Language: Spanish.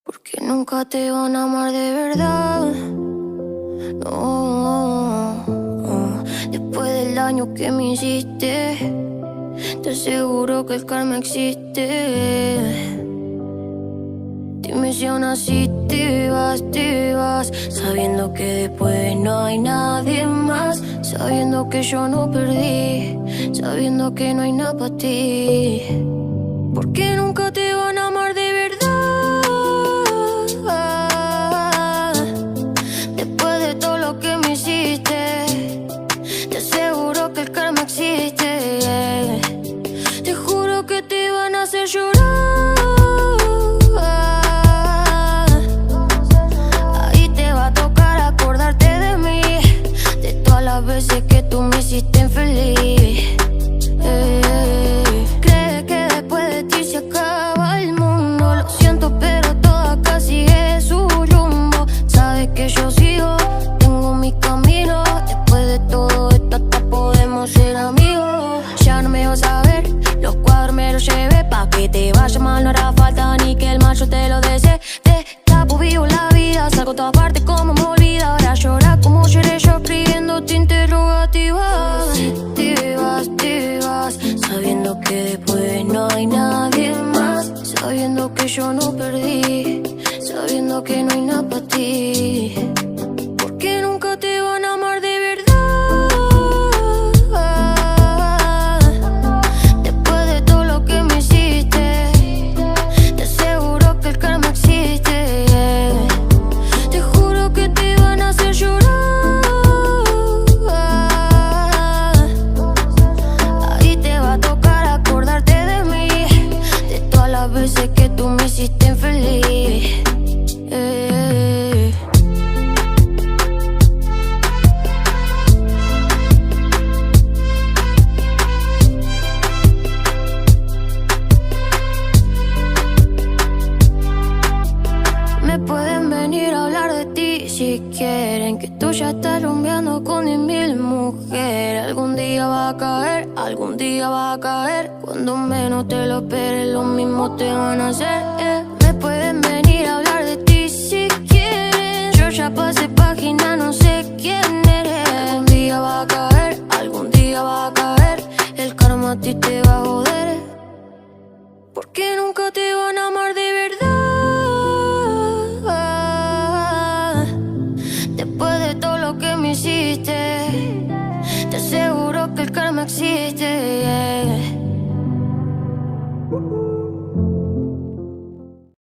Porque nunca te van a amar de verdad. No, después del daño que me hiciste, te aseguro que el karma existe. Dime si aún así te vas, sabiendo que después no hay nadie más, sabiendo que yo no perdí, sabiendo que no hay nada para ti. Porque nunca te van a amar de verdad. Después de todo lo que me hiciste, te aseguro que el karma existe. Te juro que te van a hacer llorar. Ahí te va a tocar acordarte de mí, de todas las veces que tú me hiciste infeliz. Cree que después de ti se acaba el mundo. Lo siento, pero todo acá sigue su rumbo. Sabes que yo sigo, tengo mi camino. Después de todo esto hasta podemos ser amigos. Ya no me vas a ver, los cuadros me los llevé. Pa' que te vaya mal no hará falta ni que el mal yo te lo desee. Te tapo vivo la vida, salgo a todas partes como me olvida. Ahora llora como lloré yo escribiéndote interrogativas. Te vas, sabiendo que después no hay nadie más, sabiendo que yo no perdí, sabiendo que no hay nada para ti. Porque nunca te van a amar de verdad. Después de todo lo que me hiciste, te aseguro que el karma existe. Te juro que te van a hacer llorar. Ahí te va a tocar acordarte de mí, de todas las veces que tú me hiciste infeliz. Me pueden venir a hablar de ti si quieren, que tú ya estás rumbeando con 10.000 mujeres. Algún día va a caer, algún día va a caer. Cuando menos te lo esperes, lo mismo te van a hacer. Me pueden venir a hablar de ti si quieren. Yo ya pasé página, no sé quién eres. Algún día va a caer, algún día va a caer. El karma a ti te va a joder. Porque nunca te van a